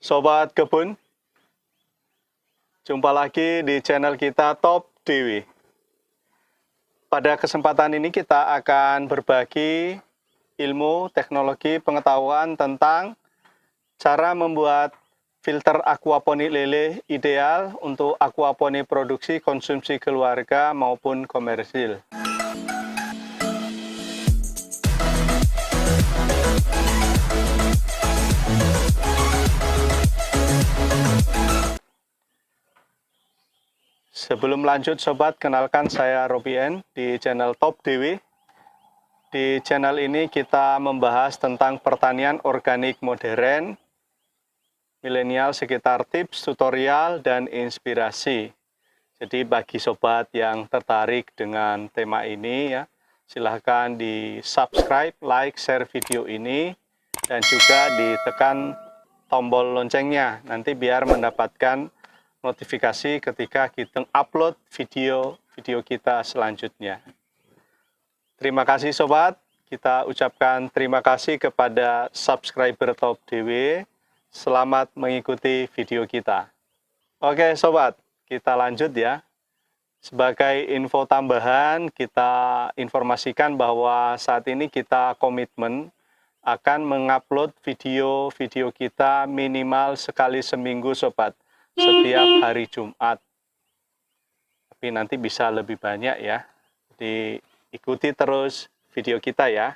Sobat Kebun, jumpa lagi di channel kita Top Dewi. Pada kesempatan ini kita akan berbagi ilmu, teknologi, pengetahuan tentang cara membuat filter aquaponik lele ideal untuk aquaponik produksi konsumsi keluarga maupun komersil. Sebelum lanjut sobat, kenalkan saya Robien di channel Top Dewi. Di channel ini kita membahas tentang pertanian organik modern, milenial sekitar tips, tutorial, dan inspirasi. Jadi bagi sobat yang tertarik dengan tema ini ya, silahkan di subscribe, like, share video ini, dan juga ditekan tombol loncengnya. Nanti biar mendapatkan notifikasi ketika kita upload video kita selanjutnya. Terima kasih sobat, kita ucapkan terima kasih kepada subscriber Top DW. Selamat mengikuti video kita. Oke sobat, kita lanjut ya. Sebagai info tambahan, kita informasikan bahwa saat ini kita komitmen akan mengupload video kita minimal sekali seminggu sobat, setiap hari Jumat. Tapi nanti bisa lebih banyak ya. Jadi ikuti terus video kita ya.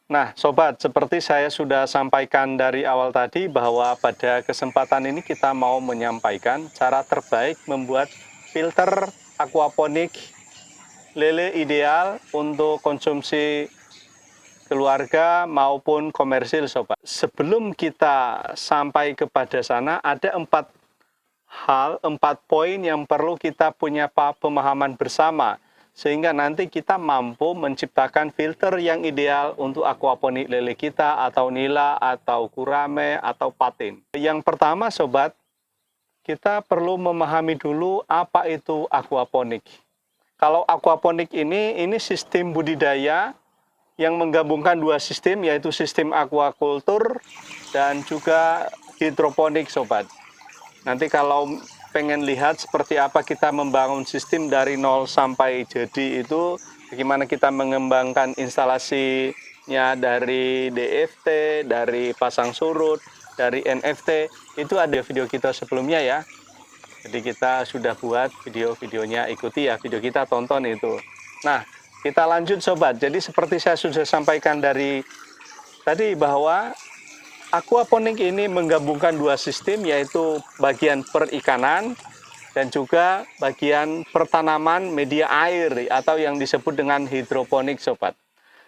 Nah sobat, seperti saya sudah sampaikan dari awal tadi bahwa pada kesempatan ini kita mau menyampaikan cara terbaik membuat filter aquaponik lele ideal untuk konsumsi keluarga maupun komersil sobat. Sebelum kita sampai kepada sana, ada 4 poin yang perlu kita punya pemahaman bersama, sehingga nanti kita mampu menciptakan filter yang ideal untuk aquaponik lele kita, atau nila, atau gurame, atau patin. Yang pertama sobat, kita perlu memahami dulu apa itu aquaponik. Kalau aquaponik ini sistem budidaya yang menggabungkan 2 sistem, yaitu sistem aquaculture dan juga hidroponik sobat. Nanti kalau pengen lihat seperti apa kita membangun sistem dari nol sampai jadi itu, bagaimana kita mengembangkan instalasinya dari DFT, dari pasang surut, dari NFT, itu ada video kita sebelumnya ya. Jadi kita sudah buat video-videonya, ikuti ya video kita, tonton itu. Nah, kita lanjut sobat. Jadi seperti saya sudah sampaikan dari tadi bahwa aquaponik ini menggabungkan 2 sistem, yaitu bagian perikanan dan juga bagian pertanaman media air atau yang disebut dengan hidroponik sobat.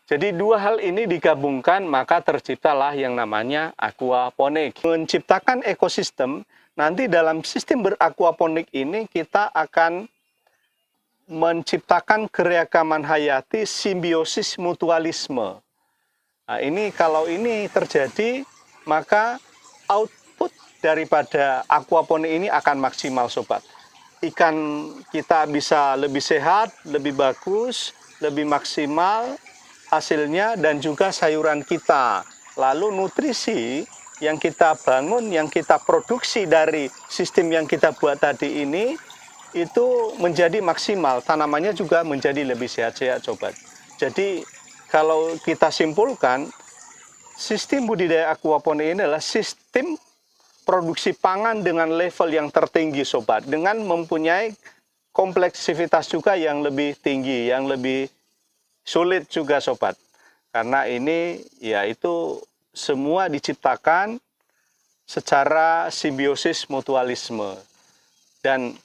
Jadi 2 hal ini digabungkan maka terciptalah yang namanya aquaponik. Menciptakan ekosistem, nanti dalam sistem beraquaponik ini kita akan menciptakan keragaman hayati, simbiosis mutualisme. Nah, kalau ini terjadi, maka output daripada aquaponik ini akan maksimal sobat. Ikan kita bisa lebih sehat, lebih bagus, lebih maksimal hasilnya, dan juga sayuran kita. Lalu nutrisi yang kita bangun, yang kita produksi dari sistem yang kita buat tadi ini, itu menjadi maksimal, tanamannya juga menjadi lebih sehat-sehat sobat. Jadi kalau kita simpulkan, sistem budidaya aquaponik ini adalah sistem produksi pangan dengan level yang tertinggi sobat, dengan mempunyai kompleksivitas juga yang lebih tinggi, yang lebih sulit juga sobat. Karena ini yaitu semua diciptakan secara simbiosis mutualisme. Dan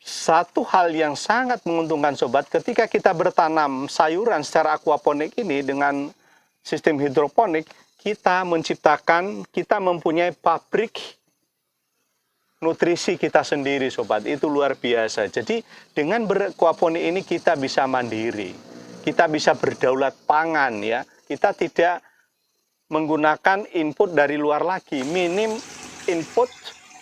satu hal yang sangat menguntungkan sobat, ketika kita bertanam sayuran secara aquaponik ini dengan sistem hidroponik, kita mempunyai pabrik nutrisi kita sendiri sobat. Itu luar biasa. Jadi dengan beraquaponik ini kita bisa mandiri, kita bisa berdaulat pangan ya. Kita tidak menggunakan input dari luar lagi, minim input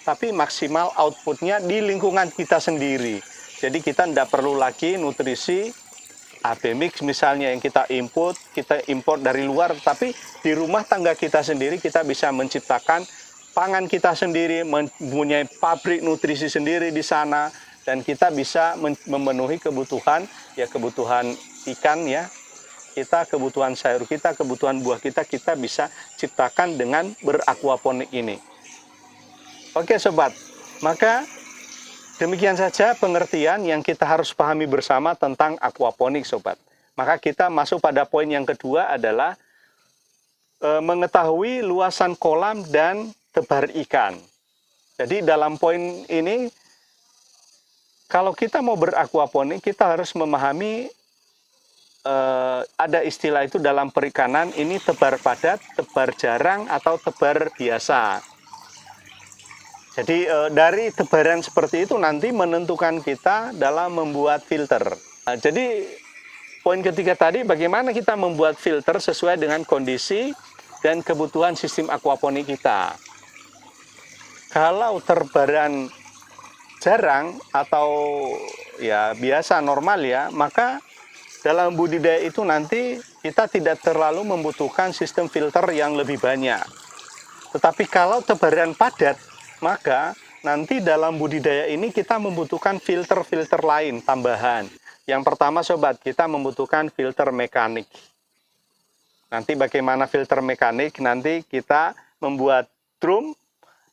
tapi maksimal outputnya di lingkungan kita sendiri. Jadi kita tidak perlu lagi nutrisi AB mix misalnya yang kita import dari luar, tapi di rumah tangga kita sendiri kita bisa menciptakan pangan kita sendiri, mempunyai pabrik nutrisi sendiri di sana, dan kita bisa memenuhi kebutuhan ikan ya, kita kebutuhan sayur kita, kebutuhan buah kita bisa ciptakan dengan berakuaponik ini. Oke sobat, maka demikian saja pengertian yang kita harus pahami bersama tentang aquaponik sobat. Maka kita masuk pada poin yang kedua adalah mengetahui luasan kolam dan tebar ikan. Jadi dalam poin ini, kalau kita mau berakuaponik, kita harus memahami ada istilah itu dalam perikanan, ini tebar padat, tebar jarang, atau tebar biasa. Jadi dari tebaran seperti itu nanti menentukan kita dalam membuat filter. Nah, jadi poin ketiga tadi, bagaimana kita membuat filter sesuai dengan kondisi dan kebutuhan sistem aquaponik kita. Kalau tebaran jarang atau ya biasa normal ya, maka dalam budidaya itu nanti kita tidak terlalu membutuhkan sistem filter yang lebih banyak. Tetapi kalau tebaran padat, maka nanti dalam budidaya ini kita membutuhkan filter-filter lain tambahan. Yang pertama sobat, kita membutuhkan filter mekanik. Nanti bagaimana filter mekanik? Nanti kita membuat drum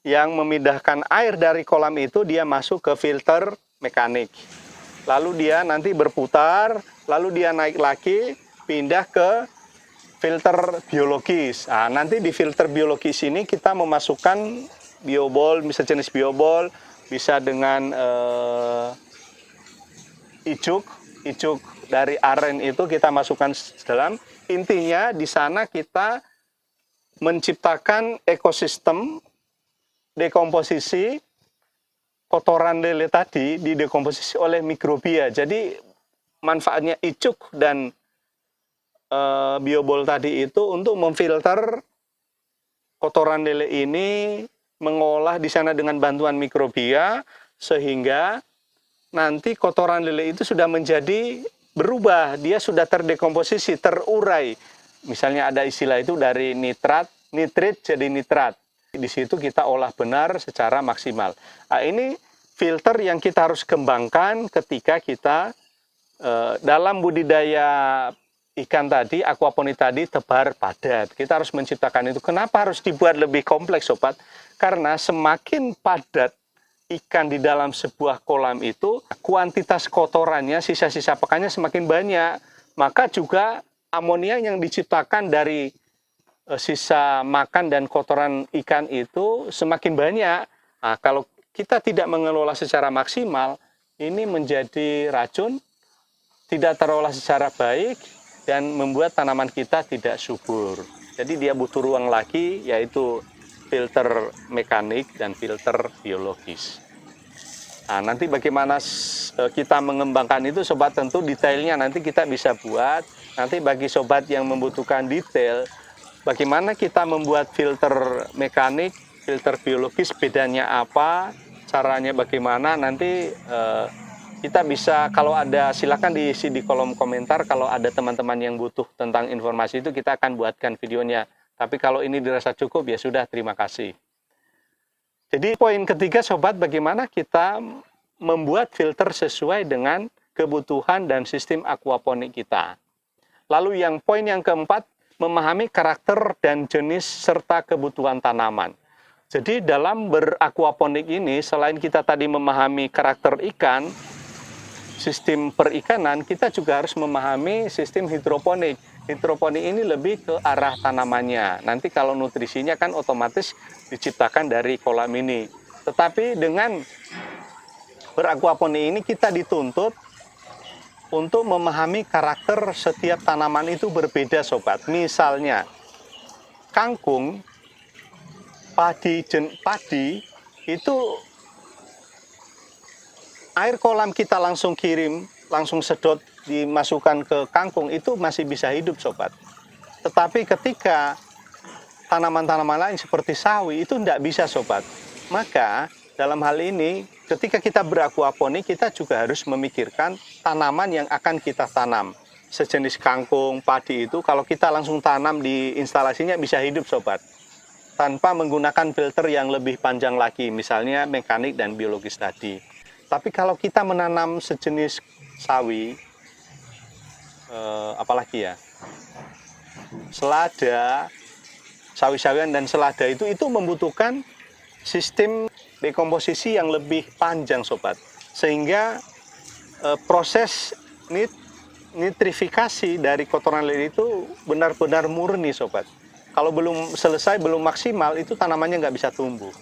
yang memindahkan air dari kolam itu, dia masuk ke filter mekanik. Lalu dia nanti berputar, lalu dia naik lagi, pindah ke filter biologis. Nah, nanti di filter biologis ini kita memasukkan biobol, bisa jenis biobol, bisa dengan ijuk dari aren itu kita masukkan dalam. Intinya di sana kita menciptakan ekosistem dekomposisi kotoran lele tadi, didekomposisi oleh mikrobia. Jadi manfaatnya ijuk dan biobol tadi itu untuk memfilter kotoran lele ini, mengolah di sana dengan bantuan mikrobia, sehingga nanti kotoran lele itu sudah menjadi berubah, dia sudah terdekomposisi, terurai. Misalnya ada istilah itu dari nitrit jadi nitrat. Di situ kita olah benar secara maksimal. Nah, ini filter yang kita harus kembangkan ketika kita dalam budidaya ikan tadi, aquaponik tadi, tebar padat. Kita harus menciptakan itu. Kenapa harus dibuat lebih kompleks sobat? Karena semakin padat ikan di dalam sebuah kolam itu, kuantitas kotorannya, sisa-sisa pakannya semakin banyak. Maka juga amonia yang diciptakan dari sisa makan dan kotoran ikan itu semakin banyak. Nah, kalau kita tidak mengelola secara maksimal, ini menjadi racun, tidak terolah secara baik, dan membuat tanaman kita tidak subur. Jadi dia butuh ruang lagi, yaitu filter mekanik dan filter biologis. Nah, nanti bagaimana kita mengembangkan itu sobat, tentu detailnya nanti kita bisa buat. Nanti bagi sobat yang membutuhkan detail, bagaimana kita membuat filter mekanik, filter biologis, bedanya apa, caranya bagaimana, nanti kita bisa, kalau ada silakan diisi di kolom komentar. Kalau ada teman-teman yang butuh tentang informasi itu, kita akan buatkan videonya. Tapi kalau ini dirasa cukup, ya sudah, terima kasih. Jadi poin ketiga sobat, bagaimana kita membuat filter sesuai dengan kebutuhan dan sistem aquaponik kita. Lalu yang poin yang keempat, memahami karakter dan jenis serta kebutuhan tanaman. Jadi dalam berakuaponik ini, selain kita tadi memahami karakter ikan, sistem perikanan, kita juga harus memahami sistem hidroponik. Hidroponik ini lebih ke arah tanamannya. Nanti kalau nutrisinya kan otomatis diciptakan dari kolam ini. Tetapi dengan berakuaponik ini kita dituntut untuk memahami karakter setiap tanaman itu berbeda sobat. Misalnya kangkung, padi itu air kolam kita langsung kirim, langsung sedot dimasukkan ke kangkung, itu masih bisa hidup sobat. Tetapi ketika tanaman-tanaman lain seperti sawi itu tidak bisa sobat. Maka dalam hal ini ketika kita berakuaponik, kita juga harus memikirkan tanaman yang akan kita tanam. sejenis kangkung, padi itu kalau kita langsung tanam di instalasinya bisa hidup sobat, tanpa menggunakan filter yang lebih panjang lagi, misalnya mekanik dan biologis tadi. Tapi kalau kita menanam sejenis sawi, apalagi ya, selada, sawi-sawian dan selada itu membutuhkan sistem dekomposisi yang lebih panjang sobat, sehingga proses nitrifikasi dari kotoran lele itu benar-benar murni sobat. Kalau belum selesai, belum maksimal, itu tanamannya nggak bisa tumbuh.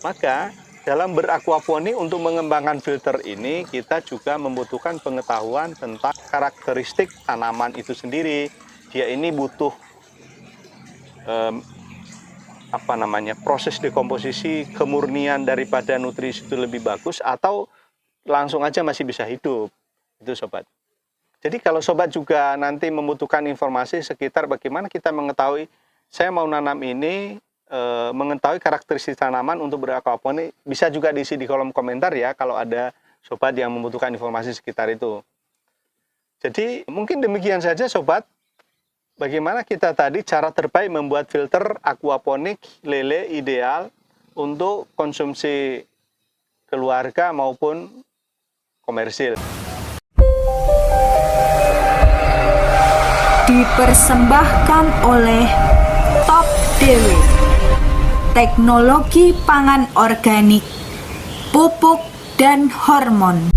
Maka dalam berakuaponik untuk mengembangkan filter ini, kita juga membutuhkan pengetahuan tentang karakteristik tanaman itu sendiri. Dia ini butuh proses dekomposisi, kemurnian daripada nutrisi itu lebih bagus, atau langsung aja masih bisa hidup. Itu sobat. Jadi kalau sobat juga nanti membutuhkan informasi sekitar bagaimana kita mengetahui saya mau nanam ini, mengetahui karakteristik tanaman untuk berakuaponik, bisa juga diisi di kolom komentar ya kalau ada sobat yang membutuhkan informasi sekitar itu. Jadi mungkin demikian saja sobat, bagaimana kita tadi cara terbaik membuat filter aquaponik lele ideal untuk konsumsi keluarga maupun komersil. Dipersembahkan oleh Top Dewe, teknologi pangan organik, pupuk dan hormon.